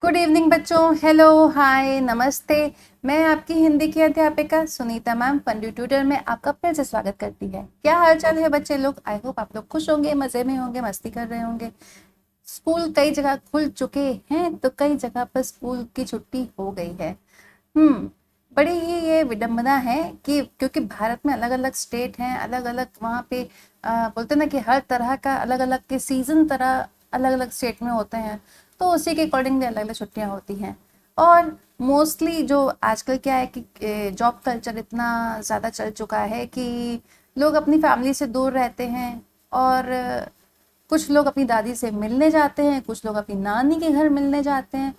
Good evening बच्चों। Hello, हाय, नमस्ते। मैं आपकी हिंदी की अध्यापिका सुनीता मैम फंडी ट्यूटर में आपका फिर से स्वागत करती है। क्या हाल चाल है बच्चे लोग? आई होप आप लोग खुश होंगे, मजे में होंगे, मस्ती कर रहे होंगे। स्कूल कई जगह खुल चुके हैं तो कई जगह पर स्कूल की छुट्टी हो गई है। बड़ी ही ये विडंबना है कि क्योंकि भारत में अलग अलग स्टेट हैं, अलग अलग वहाँ पे बोलते हैं ना कि हर तरह का अलग अलग के सीजन तरह अलग अलग स्टेट में होते हैं, तो उसी के अकॉर्डिंगली अलग अलग छुट्टियाँ होती हैं। और मोस्टली जो आजकल क्या है कि जॉब कल्चर इतना ज़्यादा चल चुका है कि लोग अपनी फैमिली से दूर रहते हैं। और कुछ लोग अपनी दादी से मिलने जाते हैं, कुछ लोग अपनी नानी के घर मिलने जाते हैं,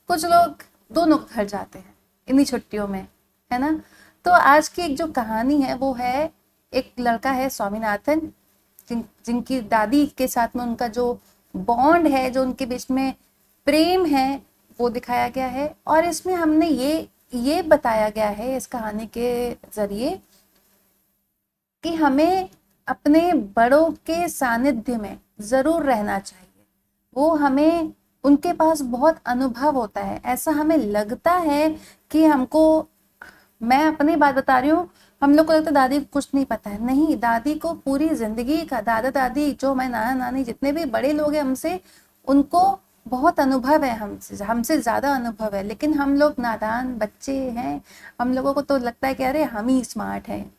कुछ लोग दोनों के घर जाते हैं इन्हीं छुट्टियों में, है ना। तो आज की एक जो कहानी है वो है, एक लड़का है स्वामीनाथन, जिनकी दादी के साथ में उनका जो बॉन्ड है, जो उनके बीच में प्रेम है, वो दिखाया गया है। और इसमें हमने ये बताया गया है इस कहानी के जरिए कि हमें अपने बड़ों के सानिध्य में जरूर रहना चाहिए। वो हमें उनके पास बहुत अनुभव होता है, ऐसा हमें लगता है कि हमको, मैं अपनी बात बता रही हूँ, हम लोग को लगता है दादी को कुछ नहीं पता है। नहीं, दादी को पूरी जिंदगी का, दादा दादी जो मैं नाना नानी जितने भी बड़े लोग हैं हमसे, उनको बहुत अनुभव है, हमसे हमसे ज्यादा अनुभव है। लेकिन हम लोग नादान बच्चे हैं, हम लोगों को तो लगता है कि अरे हम ही स्मार्ट हैं।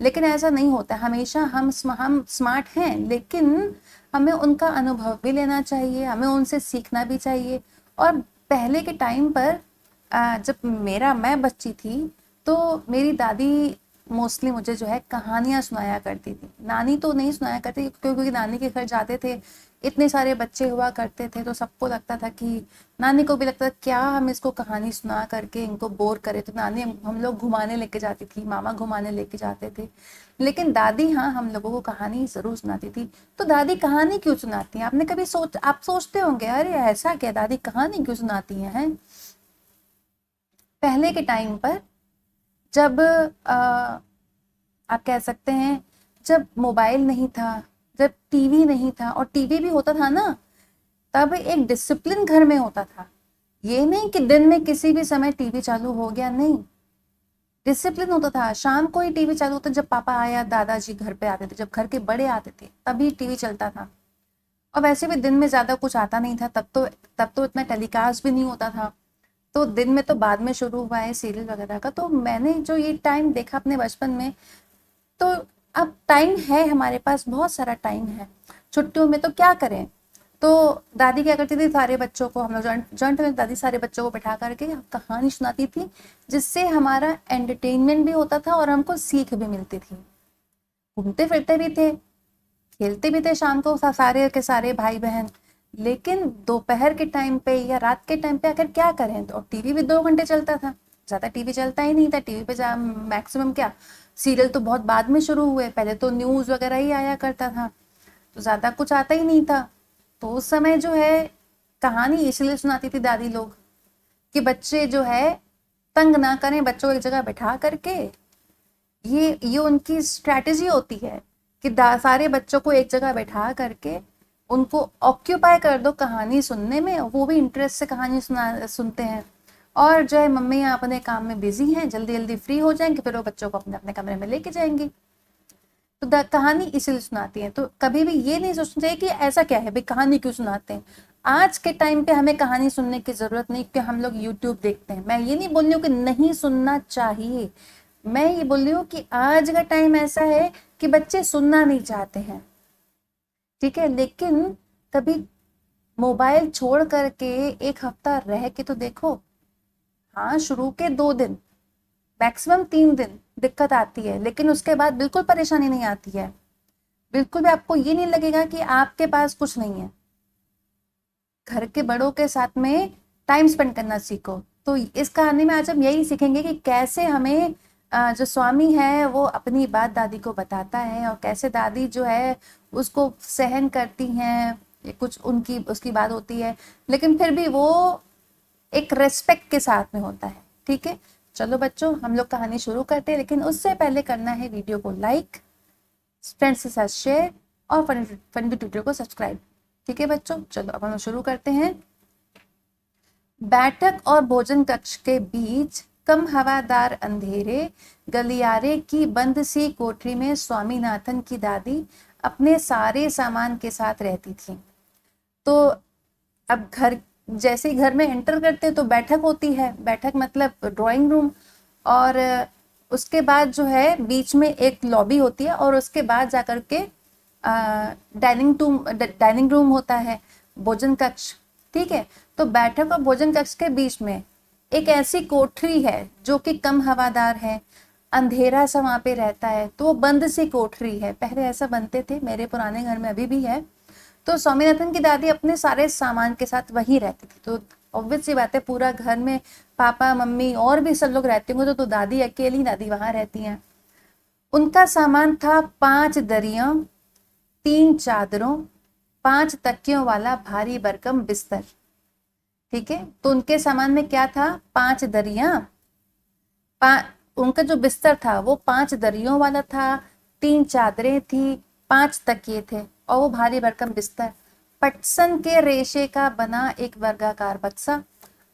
लेकिन ऐसा नहीं होता। हमेशा हम स्मार्ट हैं, लेकिन हमें उनका अनुभव भी लेना चाहिए, हमें उनसे सीखना भी चाहिए। और पहले के टाइम पर जब मैं बच्ची थी तो मेरी दादी मोस्टली मुझे जो है कहानियां सुनाया करती थी। नानी तो नहीं सुनाया करती, क्योंकि नानी के घर जाते थे, इतने सारे बच्चे हुआ करते थे, तो सबको लगता था कि, नानी को भी लगता था क्या हम इसको कहानी सुना करके इनको बोर करें। तो नानी हम लोग घुमाने लेके जाती थी, मामा घुमाने लेके जाते थे। लेकिन दादी हाँ हम लोगों को कहानी जरूर सुनाती थी। तो दादी कहानी क्यों सुनाती हैं? आपने कभी आप सोचते होंगे अरे ऐसा क्या, दादी कहानी क्यों सुनाती हैं? पहले के टाइम पर जब आप कह सकते हैं, जब मोबाइल नहीं था, जब टीवी नहीं था, और टीवी भी होता था ना, तब एक डिसिप्लिन घर में होता था। ये नहीं कि दिन में किसी भी समय टीवी चालू हो गया, नहीं। डिसिप्लिन होता था। शाम को ही टीवी चालू होता, जब पापा आया, दादाजी घर पे आते थे, जब घर के बड़े आते थे तभी टीवी चलता था। और वैसे भी दिन में ज्यादा कुछ आता नहीं था, तब तो इतना टेलीकास्ट भी नहीं होता था। तो दिन में तो बाद में शुरू हुआ है सीरियल वगैरह का। तो मैंने जो ये टाइम देखा अपने बचपन में, तो अब टाइम है हमारे पास, बहुत सारा टाइम है। छुट्टियों में तो क्या करें? तो दादी क्या करती थी, सारे बच्चों को, हम लोग जॉइंट जॉइंट में, दादी सारे बच्चों को बैठा करके कहानी सुनाती थी, जिससे हमारा एंटरटेनमेंट भी होता था और हमको सीख भी मिलती थी। घूमते फिरते भी थे, खेलते भी थे शाम को सारे के सारे भाई बहन। लेकिन दोपहर के टाइम पे या रात के टाइम पे आकर क्या करें? तो टीवी भी 2 घंटे चलता था, ज्यादा टीवी चलता ही नहीं था। टीवी पे मैक्सिमम क्या, सीरियल तो बहुत बाद में शुरू हुए, पहले तो न्यूज वगैरह ही आया करता था, तो ज्यादा कुछ आता ही नहीं था। तो उस समय जो है कहानी इसलिए सुनाती थी दादी लोग कि बच्चे जो है तंग ना करें, बच्चों को एक जगह बैठा करके। ये उनकी स्ट्रैटेजी होती है कि सारे बच्चों को एक जगह बैठा करके उनको ऑक्यूपाई कर दो कहानी सुनने में, वो भी इंटरेस्ट से कहानी सुनते हैं। और जो है मम्मी यहाँ अपने काम में बिजी हैं, जल्दी जल्दी फ्री हो जाएंगे, फिर वो बच्चों को अपने अपने कमरे में लेके जाएंगी। तो कहानी इसीलिए सुनाती है। तो कभी भी ये नहीं सोचना चाहिए कि ऐसा क्या है भाई, कहानी क्यों सुनाते हैं। आज के टाइम पे हमें कहानी सुनने की जरूरत नहीं, क्योंकि हम लोग यूट्यूब देखते हैं। मैं ये नहीं बोल रही हूँ कि नहीं सुनना चाहिए, मैं ये बोल रही हूँ कि आज का टाइम ऐसा है कि बच्चे सुनना नहीं चाहते हैं, ठीक है। लेकिन कभी मोबाइल छोड़ करके एक हफ्ता रह के तो देखो। हाँ, शुरू के 2 दिन, मैक्सिमम 3 दिन दिक्कत आती है, लेकिन उसके बाद बिल्कुल परेशानी नहीं आती है। बिल्कुल भी आपको ये नहीं लगेगा कि आपके पास कुछ नहीं है। घर के बड़ों के साथ में टाइम स्पेंड करना सीखो। तो इस कहानी में आज हम यही सीखेंगे कि कैसे हमें जो स्वामी है वो अपनी बात दादी को बताता है, और कैसे दादी जो है उसको सहन करती हैं। ये कुछ उनकी उसकी बात होती है, लेकिन फिर भी वो एक रेस्पेक्ट के साथ में होता है, ठीक है। चलो बच्चों, हम लोग कहानी शुरू करते हैं, लेकिन उससे पहले करना है वीडियो को लाइक, फ्रेंड्स के साथ शेयर, और फंडी ट्यूटर को सब्सक्राइब। ठीक है बच्चों, चलो अब हम शुरू करते हैं। बैठक और भोजन कक्ष के बीच कम हवादार अंधेरे गलियारे की बंद सी कोठरी में स्वामीनाथन की दादी अपने सारे सामान के साथ रहती थी। तो अब घर, जैसे ही घर में एंटर करते तो बैठक होती है, बैठक मतलब ड्राइंग रूम, और उसके बाद जो है बीच में एक लॉबी होती है, और उसके बाद जाकर के डाइनिंग रूम होता है, भोजन कक्ष। ठीक है, तो बैठक और भोजन कक्ष के बीच में एक ऐसी कोठरी है जो कि कम हवादार है, अंधेरा सा वहां पे रहता है, तो वो बंद सी कोठरी है। पहले ऐसा बनते थे, मेरे पुराने घर में अभी भी है। तो स्वामीनाथन की दादी अपने सारे सामान के साथ वहीं रहती थी। तो ऑब्वियस सी बात है, पूरा घर में पापा मम्मी और भी सब लोग रहते होंगे, तो दादी अकेली, दादी वहां रहती हैं। उनका सामान था 5 दरिया, 3 चादरों, 5 तकियों वाला भारी भरकम बिस्तर। ठीक है, तो उनके सामान में क्या था? 5 दरिया, उनका जो बिस्तर था वो 5 दरियों वाला था, 3 चादरें थी, 5 तकिए थे, और वो भारी भरकम बिस्तर। पटसन के रेशे का बना एक वर्गाकार बक्सा।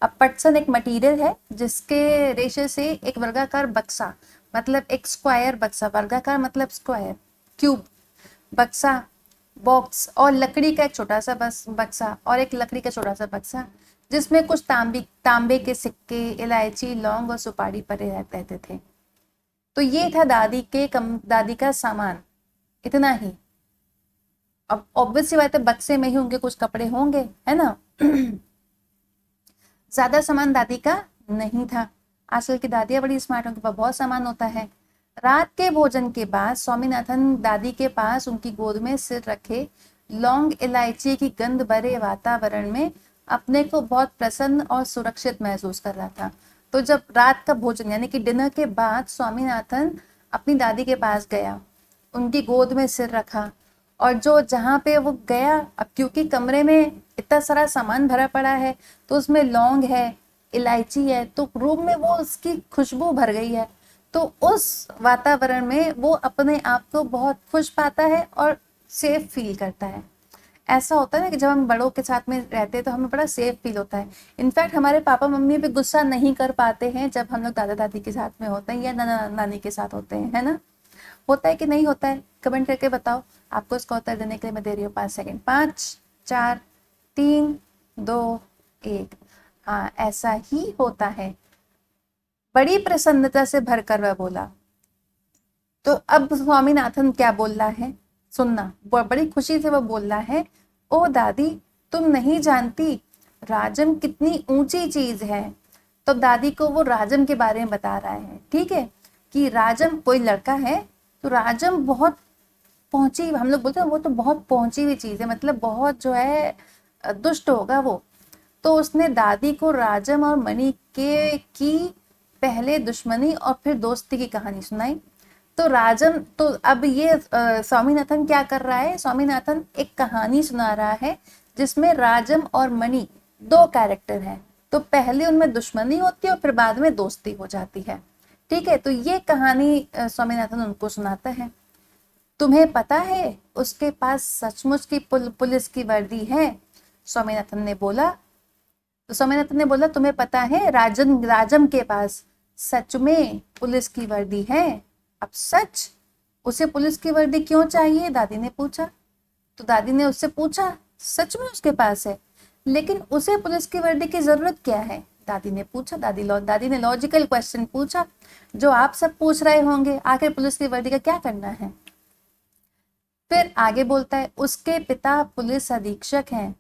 अब पटसन एक मटेरियल है जिसके रेशे से एक वर्गाकार बक्सा, मतलब एक स्क्वायर बक्सा, वर्गाकार मतलब स्क्वायर, क्यूब बक्सा, बॉक्स, और लकड़ी का एक छोटा सा बक्सा, और एक लकड़ी का छोटा सा बक्सा जिसमें कुछ तांबे के सिक्के, इलायची, लौंग और सुपारी पड़े रहते थे। तो ये था दादी का सामान, इतना ही। अब ऑब्वियस सी बात है, बक्से में ही उनके कुछ कपड़े होंगे, है ना। ज्यादा सामान दादी का नहीं था। आजकल की दादियां बड़ी स्मार्ट, उनके पास बहुत सामान होता है। रात के भोजन के बाद स्वामीनाथन दादी के पास उनकी गोद में सिर रखे लौंग इलायची की गंध भरे वातावरण में अपने को बहुत प्रसन्न और सुरक्षित महसूस कर रहा था। तो जब रात का भोजन यानी कि डिनर के बाद स्वामीनाथन अपनी दादी के पास गया, उनकी गोद में सिर रखा, और जो जहाँ पे वो गया, अब क्योंकि कमरे में इतना सारा सामान भरा पड़ा है, तो उसमें लौंग है, इलायची है, तो रूम में वो उसकी खुशबू भर गई है। तो उस वातावरण में वो अपने आप को बहुत खुश पाता है और सेफ फील करता है। ऐसा होता है ना कि जब हम बड़ों के साथ में रहते हैं तो हमें बड़ा सेफ फील होता है। इनफैक्ट हमारे पापा मम्मी भी गुस्सा नहीं कर पाते हैं जब हम लोग दादा दादी के साथ में होते हैं या नाना नानी के साथ होते हैं, है ना। होता है कि नहीं होता है? कमेंट करके बताओ। आपको इसका उत्तर देने के लिए मैं दे रही हूँ 5 सेकेंड। 5, 4, 3, 2, 1। हाँ, ऐसा ही होता है। बड़ी प्रसन्नता से भरकर वह बोला। तो अब स्वामीनाथन क्या बोल रहा है सुनना, बड़ी खुशी से वो बोल रहा है, ओ दादी, तुम नहीं जानती राजम कितनी ऊंची चीज है। तो दादी को वो राजम के बारे में बता रहा है, ठीक है, कि राजम कोई लड़का है, तो राजम बहुत पहुंची, हम लोग बोलते हैं वो तो बहुत पहुंची हुई चीज है, मतलब बहुत जो है दुष्ट होगा वो। तो उसने दादी को राजम और मणि के की पहले दुश्मनी और फिर दोस्ती की कहानी सुनाई। तो राजम, तो अब ये स्वामीनाथन क्या कर रहा है? स्वामीनाथन एक कहानी सुना रहा है जिसमें राजम और मणि 2 कैरेक्टर हैं। तो पहले उनमें दुश्मनी होती है और फिर बाद में दोस्ती हो जाती है। ठीक है, तो ये कहानी स्वामीनाथन उनको सुनाता है। तुम्हें पता है उसके पास सचमुच की पुलिस की वर्दी है? स्वामीनाथन ने बोला। तो स्वामीनाथन ने बोला, तुम्हें पता है राजम के पास सच में पुलिस की वर्दी है? अब सच, उसे पुलिस की वर्दी क्यों चाहिए? दादी ने पूछा। तो दादी ने उससे पूछा, सच में उसके पास है, लेकिन उसे पुलिस की वर्दी की जरूरत क्या है? दादी ने पूछा। दादी ने लॉजिकल क्वेश्चन पूछा जो आप सब पूछ रहे होंगे, आखिर पुलिस की वर्दी का क्या करना है? फिर आगे बोलता है, उसके पिता पुलिस अधीक्षक हैं,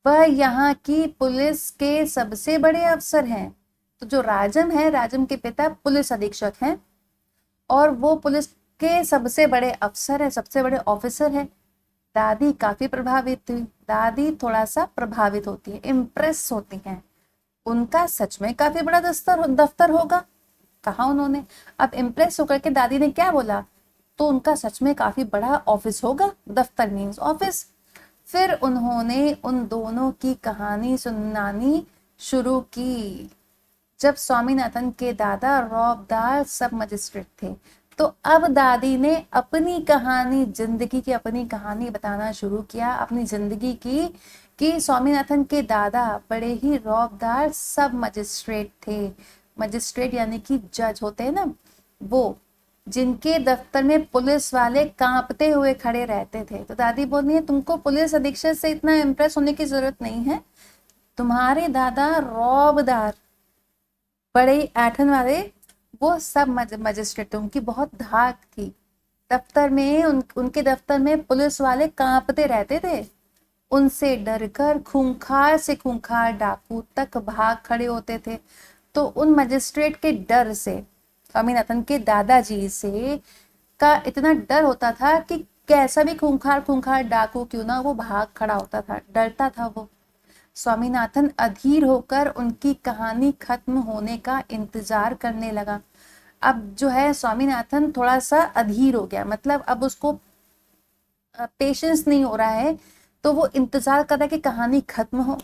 वह यहाँ की पुलिस के सबसे बड़े अफसर हैं। तो जो राजम है, राजम के पिता पुलिस अधीक्षक हैं और वो पुलिस के सबसे बड़े अफसर है, सबसे बड़े ऑफिसर है। दादी काफी प्रभावित हुई। दादी थोड़ा सा प्रभावित होती है, इम्प्रेस होती हैं। उनका सच में काफी बड़ा दफ्तर होगा, कहा उन्होंने। अब इम्प्रेस होकर के दादी ने क्या बोला? तो उनका सच में काफी बड़ा ऑफिस होगा, दफ्तर मीन्स ऑफिस। फिर उन्होंने उन दोनों की कहानी सुनानी शुरू की। जब स्वामीनाथन के दादा रौबदार सब मजिस्ट्रेट थे, तो अब दादी ने अपनी कहानी, जिंदगी की अपनी कहानी बताना शुरू किया, अपनी जिंदगी की कि स्वामीनाथन के दादा बड़े ही रौबदार सब मजिस्ट्रेट थे। मजिस्ट्रेट यानी कि जज होते हैं ना, वो जिनके दफ्तर में पुलिस वाले कांपते हुए खड़े रहते थे। तो दादी बोल रही है तुमको पुलिस अधीक्षक से इतना इम्प्रेस होने की जरूरत नहीं है, तुम्हारे दादा रौबदार बड़े ऐठन वाले वो सब मजिस्ट्रेट थे, उनकी बहुत धाक थी। दफ्तर में उनके दफ्तर में पुलिस वाले कांपते रहते थे, उनसे डरकर खूंखार से खूंखार डाकू तक भाग खड़े होते थे। तो उन मजिस्ट्रेट के डर से, स्वामीनाथन के दादाजी से का इतना डर होता था कि कैसा भी खूंखार खूंखार डाकू क्यों ना वो भाग खड़ा होता था, डरता था वो। स्वामीनाथन अधीर होकर उनकी कहानी खत्म होने का इंतजार करने लगा। अब जो है स्वामीनाथन थोड़ा सा अधीर हो गया, मतलब अब उसको पेशेंस नहीं हो रहा है, तो वो इंतजार कर रहा है कि कहानी खत्म हो।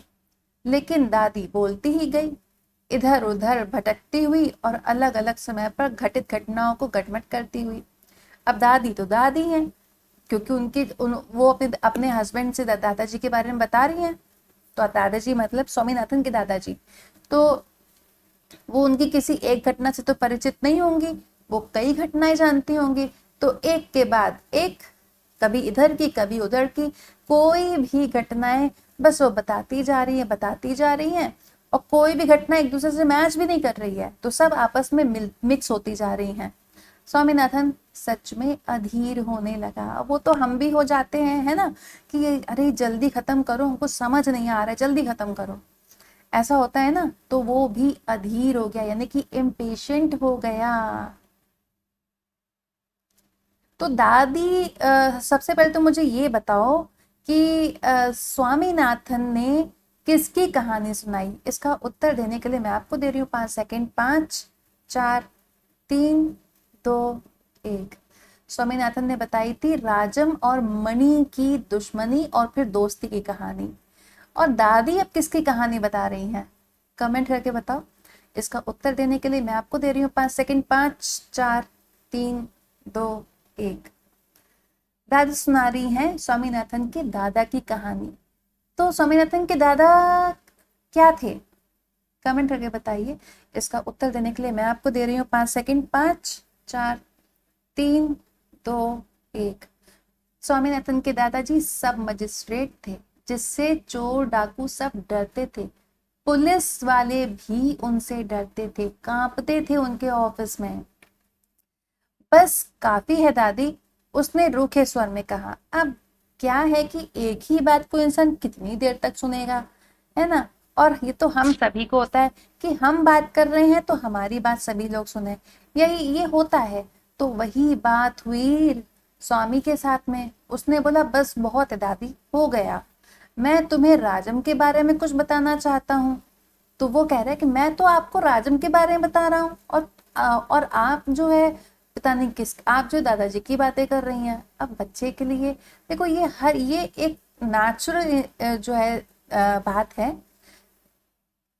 लेकिन दादी बोलती ही गई, इधर उधर भटकती हुई और अलग अलग समय पर घटित घटनाओं को गटमट करती हुई। अब दादी तो दादी हैं, क्योंकि वो अपने अपने हस्बैंड से दादाजी के बारे में बता रही हैं। तो दादाजी मतलब स्वामीनाथन के दादाजी, तो वो उनकी किसी एक घटना से तो परिचित नहीं होंगी, वो कई घटनाएं जानती होंगी। तो एक के बाद एक, कभी इधर की कभी उधर की, कोई भी घटनाएं बस वो बताती जा रही है बताती जा रही हैं, और कोई भी घटना एक दूसरे से मैच भी नहीं कर रही है, तो सब आपस में मिक्स होती जा रही हैं। स्वामीनाथन सच में अधीर होने लगा। वो तो हम भी हो जाते हैं, है ना, कि अरे जल्दी खत्म करो, हमको समझ नहीं आ रहा है, जल्दी खत्म करो, ऐसा होता है ना। तो वो भी अधीर हो गया, यानी कि इम्पेशेंट हो गया। तो दादी सबसे पहले तो मुझे ये बताओ कि स्वामीनाथन ने किसकी कहानी सुनाई। इसका उत्तर देने के लिए मैं आपको दे रही हूँ 5 सेकंड। 5, 4, 3, 2, 1। स्वामीनाथन ने बताई थी राजम और मणि की दुश्मनी और फिर दोस्ती की कहानी। और दादी अब किसकी कहानी बता रही हैं, कमेंट करके बताओ। इसका उत्तर देने के लिए मैं आपको दे रही हूँ 5 सेकंड। 5, 4, 3, 2, 1। दादी सुना रही हैं स्वामीनाथन के दादा की कहानी। तो स्वामीनाथन के दादा क्या थे, कमेंट करके बताइए। इसका उत्तर देने के लिए मैं आपको दे रही हूँ 5 सेकंड। 5, 4, 3, 2, 1। स्वामीनाथन के दादाजी सब मजिस्ट्रेट थे, जिससे चोर डाकू सब डरते थे। पुलिस वाले भी उनसे डरते थे, कांपते थे उनके ऑफिस में। बस काफी है दादी, उसने रूखे स्वर में कहा। अब क्या है कि एक ही बात को इंसान कितनी देर तक सुनेगा, है ना। और ये तो हम सभी को होता है कि हम बात कर रहे हैं तो हमारी बात सभी लोग सुने, यही ये होता है। तो वही बात हुई स्वामी के साथ में। उसने बोला बस बहुत है दादी, हो गया, मैं तुम्हें राजम के बारे में कुछ बताना चाहता हूँ। तो वो कह रहा है कि मैं तो आपको राजम के बारे में बता रहा हूँ, और आप जो है पता नहीं किस, आप जो दादाजी की बातें कर रही हैं। अब बच्चे के लिए देखो, ये एक नेचुरल जो है बात है,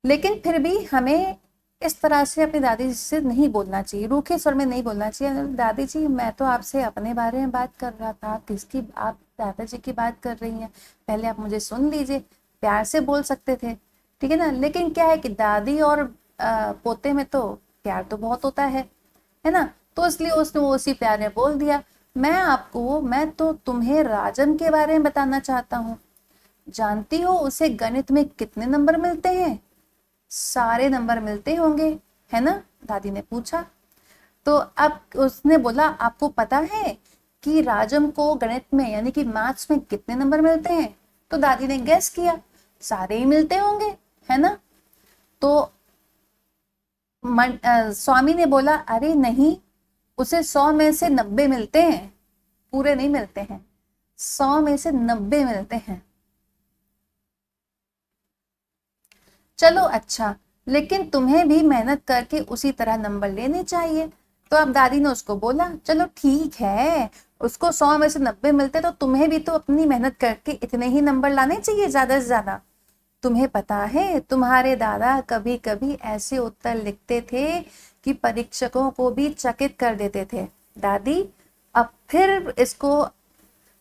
लेकिन फिर भी हमें इस तरह से अपनी दादी से नहीं बोलना चाहिए, रूखे स्वर में नहीं बोलना चाहिए। दादी जी मैं तो आपसे अपने बारे में बात कर रहा था, किसकी आप दादाजी की बात कर रही हैं, पहले आप मुझे सुन लीजिए, प्यार से बोल सकते थे, ठीक है ना। लेकिन क्या है कि दादी और पोते में तो प्यार तो बहुत होता है ना। तो इसलिए उसने वो उसी प्यार में बोल दिया, मैं तो तुम्हें राजन के बारे में बताना चाहता हूँ। जानती हो उसे गणित में कितने नंबर मिलते हैं? सारे नंबर मिलते होंगे, है ना, दादी ने पूछा। तो अब उसने बोला आपको पता है कि राजम को गणित में यानी कि मैथ्स में कितने नंबर मिलते हैं? तो दादी ने गेस किया सारे ही मिलते होंगे, है ना। तो स्वामी ने बोला अरे नहीं, उसे 100 में से 90 मिलते हैं, पूरे नहीं मिलते हैं, 100 में से 90 मिलते हैं। चलो अच्छा, लेकिन तुम्हें भी मेहनत करके उसी तरह नंबर लेने चाहिए। तो अब दादी ने उसको बोला चलो ठीक है, उसको 100 में से 90 मिलते तो तुम्हें भी तो अपनी मेहनत करके इतने ही नंबर लाने चाहिए, ज्यादा से ज्यादा। तुम्हें पता है तुम्हारे दादा कभी कभी ऐसे उत्तर लिखते थे कि परीक्षकों को भी चकित कर देते थे। दादी अब फिर इसको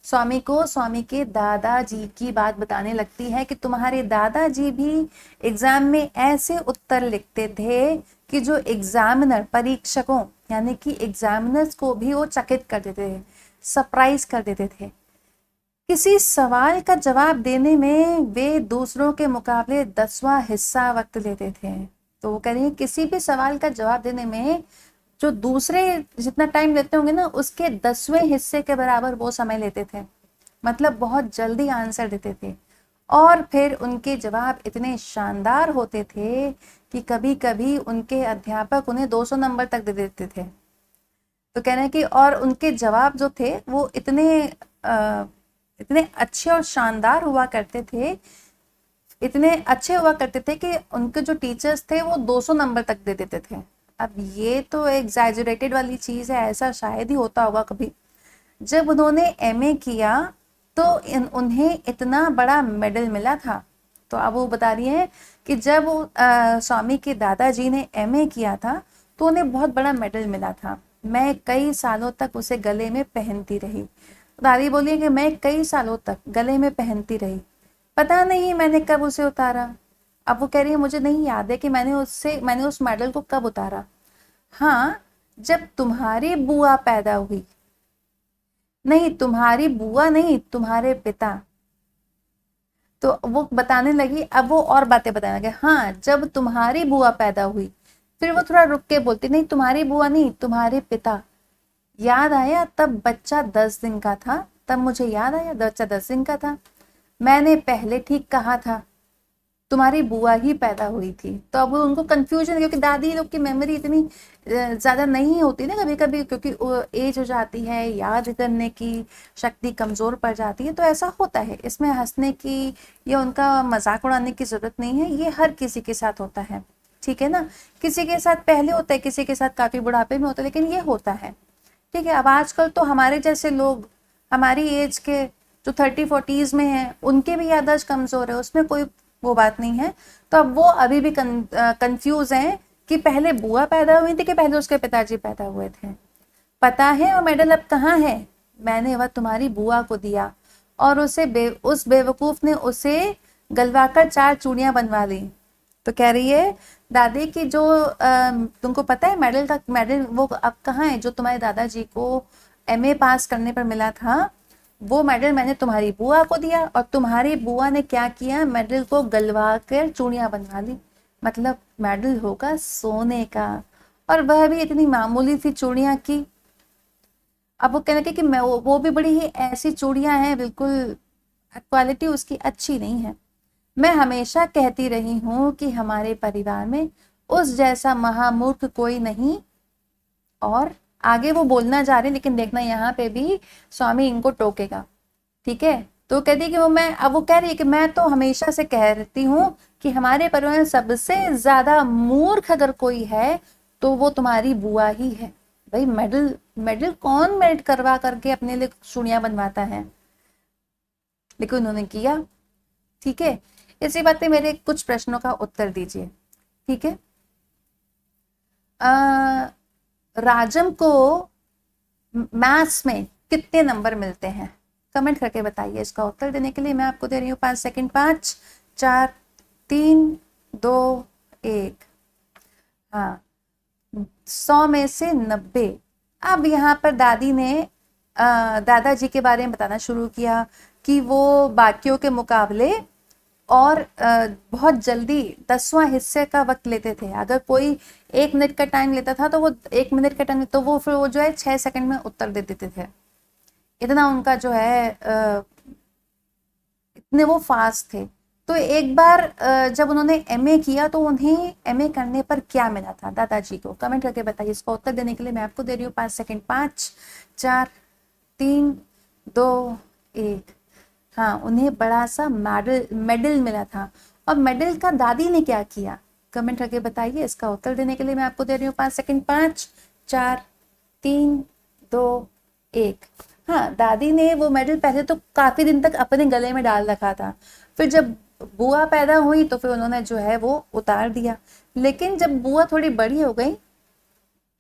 स्वामी को स्वामी के दादाजी की बात बताने लगती है कि तुम्हारे दादाजी भी एग्जाम में ऐसे उत्तर लिखते थे कि जो एग्जामिनर परीक्षकों यानी कि एग्जामिनर्स को भी वो चकित कर देते थे, सरप्राइज कर देते थे। किसी सवाल का जवाब देने में वे दूसरों के मुकाबले 10वां हिस्सा वक्त लेते थे। तो वो कह रही है किसी भी सवाल का जवाब देने में जो दूसरे जितना टाइम लेते होंगे ना उसके 10वें हिस्से के बराबर वो समय लेते थे, मतलब बहुत जल्दी आंसर देते थे। और फिर उनके जवाब इतने शानदार होते थे कि कभी कभी उनके अध्यापक उन्हें 200 नंबर तक दे देते थे। तो कह रहे हैं कि और उनके जवाब जो थे वो इतने अच्छे और शानदार हुआ करते थे, इतने अच्छे हुआ करते थे कि उनके जो टीचर्स थे वो 200 नंबर तक दे देते थे। अब ये तो एग्जैजरेटेड वाली चीज़ है, ऐसा शायद ही होता होगा कभी। जब उन्होंने एमए किया तो उन्हें इतना बड़ा मेडल मिला था। तो अब वो बता रही है कि जब स्वामी के दादाजी ने एमए किया था तो उन्हें बहुत बड़ा मेडल मिला था। मैं कई सालों तक उसे गले में पहनती रही। दादी बोली कि मैं कई सालों तक गले में पहनती रही, पता नहीं मैंने कब उसे उतारा। अब वो कह रही है मुझे नहीं याद है कि मैंने उस मेडल को कब उतारा। हाँ, जब तुम्हारी बुआ पैदा हुई। नहीं, तुम्हारी बुआ नहीं, तुम्हारे पिता। तो वो बताने लगी, अब वो और बातें बताने लगे। हाँ, जब तुम्हारी बुआ पैदा हुई। फिर वो थोड़ा रुक के बोलती, नहीं तुम्हारी बुआ नहीं, तुम्हारे पिता। याद आया, तब बच्चा 10 दिन का था। तब मुझे याद आया बच्चा 10 दिन का था। मैंने पहले ठीक कहा था, तुम्हारी बुआ ही पैदा हुई थी। तो अब उनको कंफ्यूजन, क्योंकि दादी लोग की मेमोरी इतनी ज़्यादा नहीं होती ना कभी कभी, क्योंकि एज हो जाती है, याद करने की शक्ति कमज़ोर पड़ जाती है। तो ऐसा होता है, इसमें हंसने की या उनका मजाक उड़ाने की ज़रूरत नहीं है, ये हर किसी के साथ होता है, ठीक है ना। किसी के साथ पहले होता है, किसी के साथ काफ़ी बुढ़ापे में होता है, लेकिन ये होता है, ठीक है। अब आजकल तो हमारे जैसे लोग, हमारी एज के जो 30-40s में हैं, उनके भी याददाश्त कमज़ोर है, उसमें कोई वो बात नहीं है। तो अब वो अभी भी कंफ्यूज हैं कि पहले बुआ पैदा हुई थी कि पहले उसके पिताजी पैदा हुए थे। पता है वो मेडल अब कहाँ है? मैंने वह तुम्हारी बुआ को दिया और उस बेवकूफ ने उसे गलवाकर 4 चूड़ियां बनवा ली। तो कह रही है दादी की जो तुमको पता है मेडल वो अब कहाँ है जो तुम्हारे दादाजी को एमए पास करने पर मिला था। वो मेडल मैंने तुम्हारी बुआ को दिया और तुम्हारी बुआ ने क्या किया, मेडल को गलवा कर चूड़ियां बनवा ली। मतलब मेडल होगा सोने का, और वह भी इतनी मामूली सी चूड़ियां की। अब वो कहने लगे कि मैं वो भी बड़ी ही ऐसी चूड़ियां हैं, बिल्कुल क्वालिटी उसकी अच्छी नहीं है। मैं हमेशा कहती रही हूँ कि हमारे परिवार में उस जैसा महामूर्ख कोई नहीं। और आगे वो बोलना जा रहे, लेकिन देखना यहाँ पे भी स्वामी इनको टोकेगा, ठीक है। तो कहती कि अब वो कह रही है कि मैं तो हमेशा से कहती हूँ कि हमारे परिवार में सबसे ज्यादा मूर्ख अगर कोई है तो वो तुम्हारी बुआ ही है। भाई मेडल मेडल कौन मेल्ट करवा करके अपने लिए चूड़ियां बनवाता है, लेकिन उन्होंने किया, ठीक है। इसी बात पे मेरे कुछ प्रश्नों का उत्तर दीजिए, ठीक है। राजम को मैथ्स में कितने नंबर मिलते हैं? कमेंट करके बताइए। इसका उत्तर देने के लिए मैं आपको दे रही हूँ 5 सेकंड। 5 4 3 2 1। हाँ, 100 में से 90। अब यहाँ पर दादी ने दादाजी के बारे में बताना शुरू किया कि वो बाकियों के मुकाबले और बहुत जल्दी 10वां हिस्से का वक्त लेते थे। अगर कोई 1 मिनट का टाइम लेता था तो वो 1 मिनट का टाइम, तो वो फिर वो जो है 6 सेकंड में उत्तर दे देते थे। इतना उनका जो है इतने वो फास्ट थे। तो एक बार जब उन्होंने एमए किया तो उन्हें एमए करने पर क्या मिला था दादाजी को? कमेंट करके बताइए। इसका उत्तर देने के लिए मैं आपको दे रही हूँ 5 सेकंड। 5 4 3 2 1। हाँ, उन्हें बड़ा सा मेडल मिला था। और मेडल का दादी ने क्या किया? कमेंट करके बताइए। इसका उत्तर देने के लिए मैं आपको दे रही हूँ 5 सेकंड। 5 4 3 2 1। हाँ, दादी ने वो मेडल पहले तो काफी दिन तक अपने गले में डाल रखा था, फिर जब बुआ पैदा हुई तो फिर उन्होंने जो है वो उतार दिया। लेकिन जब बुआ थोड़ी बड़ी हो गई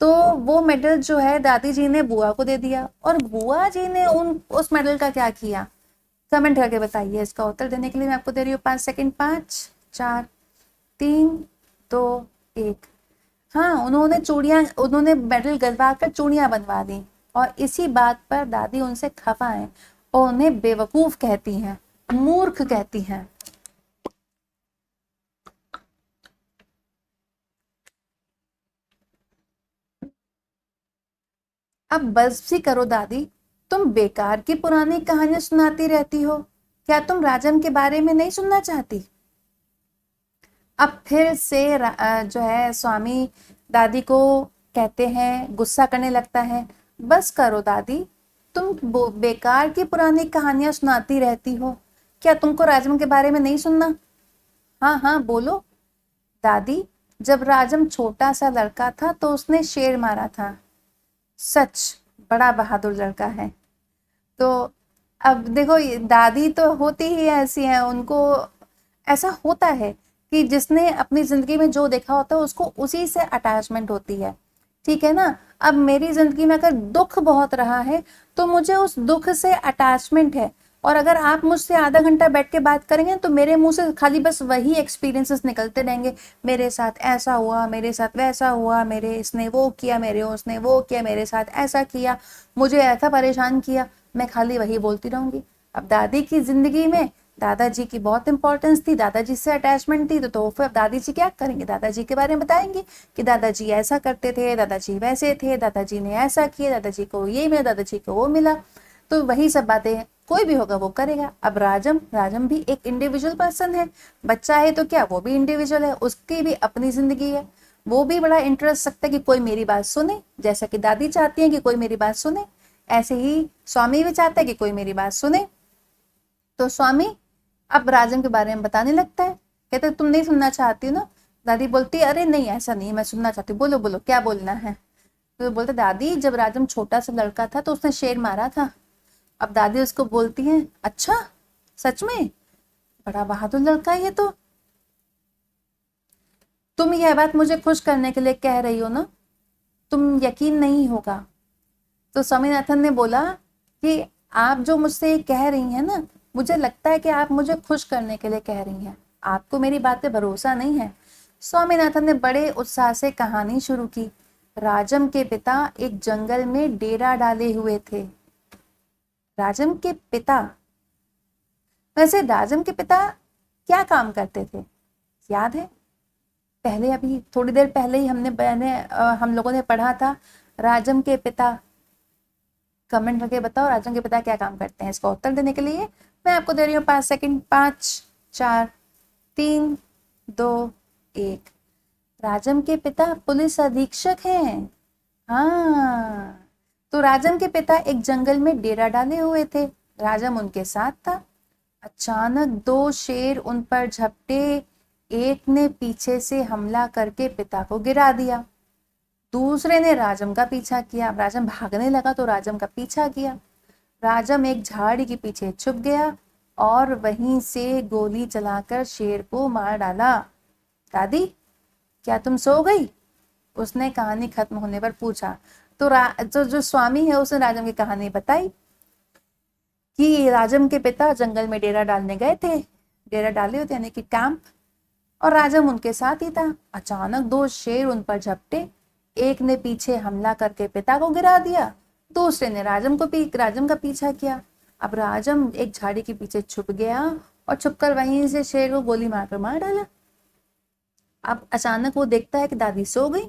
तो वो मेडल जो है दादी जी ने बुआ को दे दिया, और बुआ जी ने उस मेडल का क्या किया, कमेंट करके बताइए। इसका उत्तर देने के लिए मैं आपको दे रही हूँ 5 सेकंड। 5, 4, 3, 2, 1। हाँ, उन्होंने मेडल गलवा कर चूड़ियां बनवा दी, और इसी बात पर दादी उनसे खफा है और उन्हें बेवकूफ कहती हैं, मूर्ख कहती हैं। अब बस भी करो दादी, तुम बेकार की पुरानी कहानियां सुनाती रहती हो। क्या तुम राजम के बारे में नहीं सुनना चाहती? अब फिर से जो है स्वामी दादी को कहते हैं, गुस्सा करने लगता है। बस करो दादी, तुम बेकार की पुरानी कहानियां सुनाती रहती हो। क्या तुमको राजम के बारे में नहीं सुनना? हाँ हाँ बोलो। दादी, जब राजम छोटा सा लड़का था तो उसने शेर मारा था। सच, बड़ा बहादुर लड़का है। तो अब देखो, दादी तो होती ही ऐसी है, उनको ऐसा होता है कि जिसने अपनी जिंदगी में जो देखा होता है उसको उसी से अटैचमेंट होती है। ठीक है ना? अब मेरी जिंदगी में अगर दुख बहुत रहा है तो मुझे उस दुख से अटैचमेंट है, और अगर आप मुझसे आधा घंटा बैठ के बात करेंगे तो मेरे मुंह से खाली बस वही एक्सपीरियंसेस निकलते रहेंगे। मेरे साथ ऐसा हुआ, मेरे साथ वैसा हुआ, मेरे इसने वो किया, मेरे उसने वो किया, मेरे साथ ऐसा किया, मुझे ऐसा परेशान किया, मैं खाली वही बोलती रहूंगी। अब दादी की जिंदगी में दादाजी की बहुत इंपॉर्टेंस थी, दादाजी से अटैचमेंट थी, तो फिर दादी जी क्या करेंगे, दादाजी के बारे में बताएंगे कि दादाजी ऐसा करते थे, दादाजी वैसे थे, दादाजी ने ऐसा किया, दादाजी को ये मिला, दादाजी को वो मिला। तो वही सब बातें कोई भी होगा वो करेगा। अब राजम राजम भी एक इंडिविजुअल पर्सन है, बच्चा है तो क्या वो भी इंडिविजुअल है, उसकी भी अपनी जिंदगी है। वो भी बड़ा इंटरेस्ट रखता है कि कोई मेरी बात सुने, जैसा कि दादी चाहती है कि कोई मेरी बात सुने, ऐसे ही स्वामी भी चाहता है कि कोई मेरी बात सुने। तो स्वामी अब राजम के बारे में बताने लगता है, कहते तुम नहीं सुनना चाहती हो ना? दादी बोलती है अरे नहीं, ऐसा नहीं, मैं सुनना चाहती हूँ, बोलो बोलो क्या बोलना है। तो बोलते दादी, जब राजम छोटा सा लड़का था तो उसने शेर मारा था। अब दादी उसको बोलती है अच्छा, सच में? बड़ा बहादुर लड़का है ये तो। तुम यह बात मुझे खुश करने के लिए कह रही हो ना? तुम यकीन नहीं होगा। तो स्वामीनाथन ने बोला कि आप जो मुझसे ये कह रही हैं ना, मुझे लगता है कि आप मुझे खुश करने के लिए कह रही हैं, आपको मेरी बात पे भरोसा नहीं है। स्वामीनाथन ने बड़े उत्साह से कहानी शुरू की। राजम के पिता एक जंगल में डेरा डाले हुए थे। राजम के पिता, वैसे राजम के पिता क्या काम करते थे, याद है? पहले अभी थोड़ी देर पहले ही हम लोगों ने पढ़ा था। राजम के पिता, कमेंट करके बताओ राजम के पिता क्या काम करते हैं। इसका उत्तर देने के लिए मैं आपको दे रही हूँ 5 सेकंड। 5, 4, 3, 2, 1। राजम के पिता पुलिस अधीक्षक हैं। हाँ, तो राजम के पिता एक जंगल में डेरा डाले हुए थे, राजम उनके साथ था। अचानक दो शेर उन पर झपटे, एक ने पीछे से हमला करके पिता को गिरा दिया, दूसरे ने राजम का पीछा किया। राजम भागने लगा तो राजम का पीछा किया। राजम एक झाड़ी के पीछे छुप गया और वहीं से गोली चलाकर शेर को मार डाला। दादी, क्या तुम सो गई? उसने कहानी खत्म होने पर पूछा। तो जो स्वामी है उसने राजम की कहानी बताई कि राजम के पिता जंगल में डेरा डालने गए थे, डेरा डाले होते यानी कि कैंप, और राजम उनके साथ ही था। अचानक दो शेर उन पर झपटे, एक ने पीछे हमला करके पिता को गिरा दिया, दूसरे ने राजम का पीछा किया। अब राजम एक झाड़ी के पीछे छुप गया और छुपकर वहीं से शेर को गोली मारकर मार डाला। अब अचानक वो देखता है कि दादी सो गई,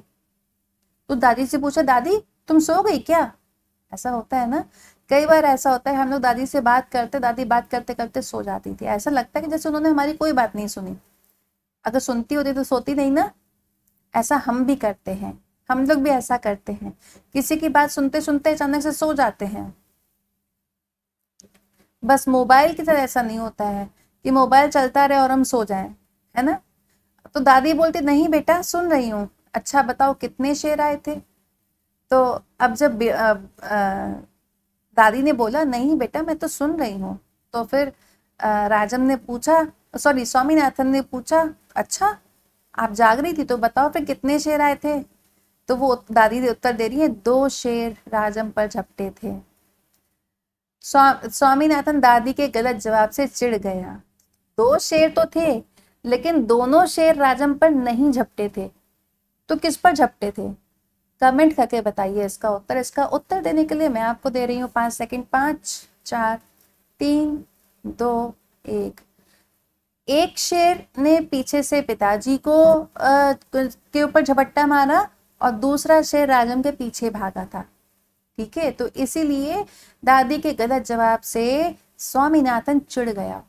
तो दादी से पूछा दादी तुम सो गई क्या? ऐसा होता है ना, कई बार ऐसा होता है, हम लोग दादी से बात करते, दादी बात करते करते सो जाती थी, ऐसा लगता है कि जैसे उन्होंने हमारी कोई बात नहीं सुनी। अगर सुनती होती तो सोती नहीं ना। ऐसा हम भी करते हैं, हम लोग भी ऐसा करते हैं, किसी की बात सुनते सुनते अचानक से सो जाते हैं। बस मोबाइल की तरह ऐसा नहीं होता है कि मोबाइल चलता रहे और हम सो जाएं, है ना? तो दादी बोलती नहीं बेटा सुन रही हूँ, अच्छा बताओ कितने शेर आए थे? तो अब जब दादी ने बोला नहीं बेटा मैं तो सुन रही हूँ, तो फिर राजम ने पूछा, सॉरी स्वामीनाथन ने पूछा अच्छा आप जाग रही थी तो बताओ फिर कितने शेर आए थे? तो वो दादी ने उत्तर दे रही है, 2 शेर राजम पर झपटे थे। स्वामीनाथन दादी के गलत जवाब से चिढ़ गया। 2 शेर तो थे, लेकिन दोनों शेर राजम पर नहीं झपटे थे, तो किस पर झपटे थे? कमेंट करके बताइए इसका उत्तर। इसका उत्तर देने के लिए मैं आपको दे रही हूँ 5 सेकंड। 5, 4, 3, 2, 1। एक शेर ने पीछे से पिताजी को के ऊपर झपट्टा मारा और दूसरा शेर राजम के पीछे भागा था। ठीक है, तो इसीलिए दादी के गलत जवाब से स्वामीनाथन चिढ़ गया।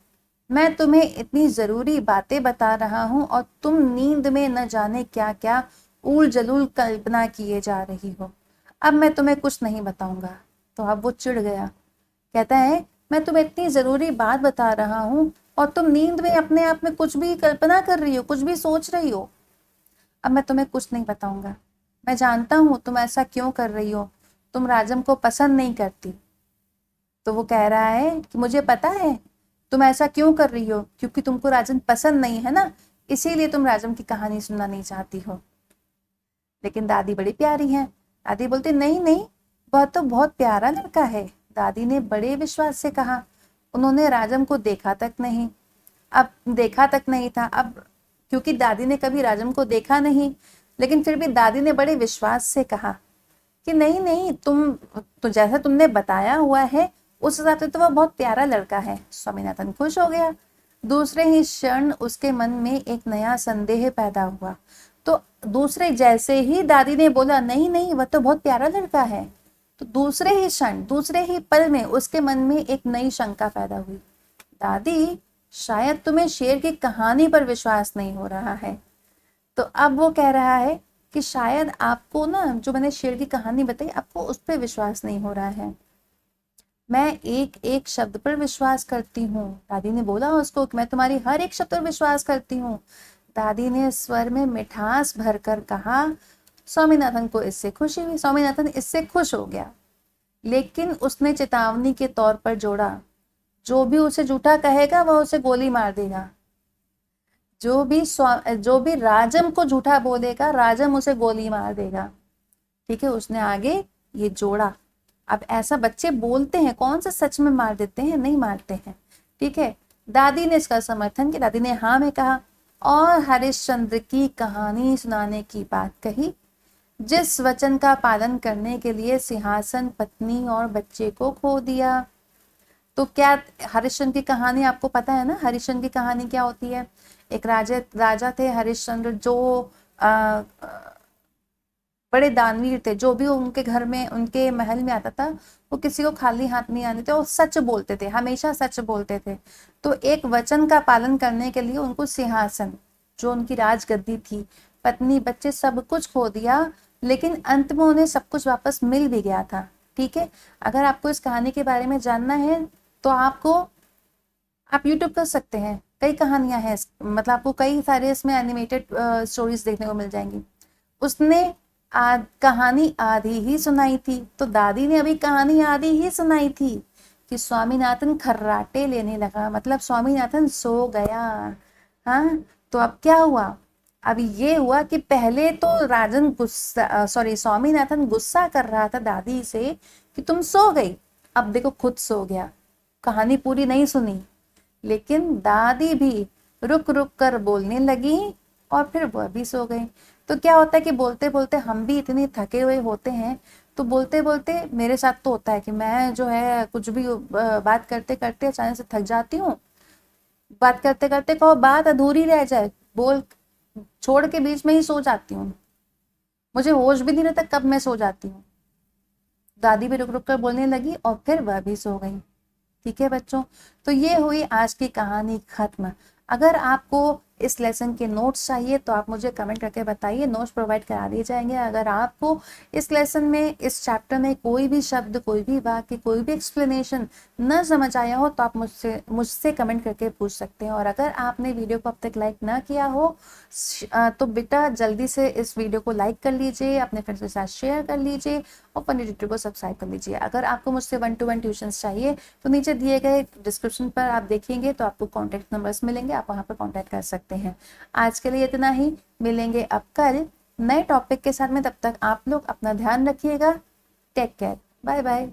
मैं तुम्हें इतनी जरूरी बातें बता रहा हूं और तुम नींद में न जाने क्या क्या उल जलूल कल्पना किए जा रही हो। अब मैं तुम्हें कुछ नहीं बताऊंगा। तो अब वो चिढ़ गया, कहता है मैं तुम्हें इतनी जरूरी बात बता रहा हूं और तुम नींद में अपने आप में कुछ भी कल्पना कर रही हो, कुछ भी सोच रही हो। अब मैं तुम्हें कुछ नहीं बताऊंगा। मैं जानता हूं तुम ऐसा क्यों कर रही हो, तुम राजम को पसंद नहीं करती। तो वो कह रहा है कि मुझे पता है तुम ऐसा क्यों कर रही हो, क्योंकि तुमको राजम पसंद नहीं है ना, इसीलिए तुम राजम की कहानी सुनना नहीं चाहती हो। लेकिन दादी बड़ी प्यारी है। दादी बोलती नहीं नहीं, वह तो बहुत प्यारा लड़का है। दादी ने बड़े विश्वास से कहा। उन्होंने राजम को देखा तक नहीं, अब देखा तक नहीं था। अब क्योंकि दादी ने कभी राजम को देखा नहीं, लेकिन फिर भी दादी ने बड़े विश्वास से कहा कि नहीं नहीं, तुम तो जैसा तुमने बताया हुआ है उस हिसाब से तो वह बहुत प्यारा लड़का है। स्वामीनाथन खुश हो गया। दूसरे ही क्षण उसके मन में एक नया संदेह पैदा हुआ। तो दूसरे जैसे ही दादी ने बोला नहीं नहीं वह तो बहुत प्यारा लड़का है, तो दूसरे ही क्षण, दूसरे ही पल में उसके मन में एक नई शंका पैदा हुई। दादी, शायद तुम्हें शेर की कहानी पर विश्वास नहीं हो रहा है। तो अब वो कह रहा है कि शायद आपको ना, जो मैंने शेर की कहानी बताई, आपको उस पर विश्वास नहीं हो रहा है। मैं एक एक शब्द पर विश्वास करती हूँ। दादी ने बोला उसको कि मैं तुम्हारी हर एक शब्द पर विश्वास करती हूँ। दादी ने स्वर में मिठास भरकर कहा। स्वामीनाथन को इससे खुशी हुई। स्वामीनाथन इससे खुश हो गया, लेकिन उसने चेतावनी के तौर पर जोड़ा, जो भी उसे झूठा कहेगा वह उसे गोली मार देगा। जो भी राजम को झूठा बोलेगा, राजम उसे गोली मार देगा। ठीक है, उसने आगे ये जोड़ा। अब ऐसा बच्चे बोलते हैं, कौन सा सच में मार देते हैं? नहीं मारते हैं। ठीक है, दादी ने इसका समर्थन किया। दादी ने हाँ में कहा और हरिश्चंद्र की कहानी सुनाने की बात कही, जिस वचन का पालन करने के लिए सिंहासन, पत्नी और बच्चे को खो दिया। तो क्या हरिश्चंद्र की कहानी आपको पता है ना? हरिश्चंद्र की कहानी क्या होती है? एक राजा थे हरिश्चंद्र, जो बड़े दानवीर थे। जो भी उनके घर में, उनके महल में आता था, वो किसी को खाली हाथ नहीं आने थे और सच बोलते थे, हमेशा सच बोलते थे। तो एक वचन का पालन करने के लिए उनको सिंहासन, जो उनकी राजगद्दी थी, पत्नी, बच्चे, सब कुछ खो दिया, लेकिन अंत में उन्हें सब कुछ वापस मिल भी गया था। ठीक है, अगर आपको इस कहानी के बारे में जानना है तो आप यूट्यूब कर सकते हैं, कई कहानियां हैं, मतलब आपको कई सारे इसमें एनिमेटेड स्टोरीज देखने को मिल जाएंगी। उसने कहानी आधी ही सुनाई थी, तो दादी ने अभी कहानी आधी ही सुनाई थी कि स्वामीनाथन खर्राटे लेने लगा, मतलब स्वामीनाथन सो गया। हाँ, तो अब क्या हुआ? अब ये हुआ कि पहले तो स्वामीनाथन गुस्सा कर रहा था दादी से कि तुम सो गई, अब देखो खुद सो गया, कहानी पूरी नहीं सुनी। लेकिन दादी भी रुक रुक कर बोलने लगी और फिर वह भी सो गई। तो क्या होता है कि बोलते बोलते हम भी इतने थके हुए होते हैं, तो बोलते बोलते मेरे साथ तो होता है कि मैं जो है कुछ भी बात करते करते अचानक से थक जाती हूँ। बात करते करते कहो बात अधूरी रह जाए, बोल छोड़ के बीच में ही सो जाती हूँ, मुझे होश भी नहीं रहता कब मैं सो जाती हूँ। दादी भी रुक रुक कर बोलने लगी और फिर वह भी सो गई। ठीक है बच्चों, तो ये हुई आज की कहानी खत्म। अगर आपको इस लेसन के नोट्स चाहिए तो आप मुझे कमेंट करके बताइए, नोट्स प्रोवाइड करा दिए जाएंगे। अगर आपको इस लेसन में, इस चैप्टर में कोई भी शब्द, कोई भी वाक्य, कोई भी एक्सप्लेनेशन न समझ आया हो तो आप मुझसे कमेंट करके पूछ सकते हैं। और अगर आपने वीडियो को अब तक लाइक ना किया हो तो बेटा जल्दी से इस वीडियो को लाइक कर लीजिए, अपने फ्रेंड्स के साथ शेयर कर लीजिए और पंडित ट्यूटर को सब्सक्राइब कर लीजिए। अगर आपको मुझसे 1-to-1 ट्यूशंस चाहिए तो नीचे दिए गए डिस्क्रिप्शन पर आप देखेंगे तो आपको कॉन्टैक्ट नंबर्स मिलेंगे, आप वहाँ पर कॉन्टैक्ट कर सकते हैं। आज के लिए इतना ही, मिलेंगे अब कल नए टॉपिक के साथ में। तब तक आप लोग अपना ध्यान रखिएगा। Take care, bye bye.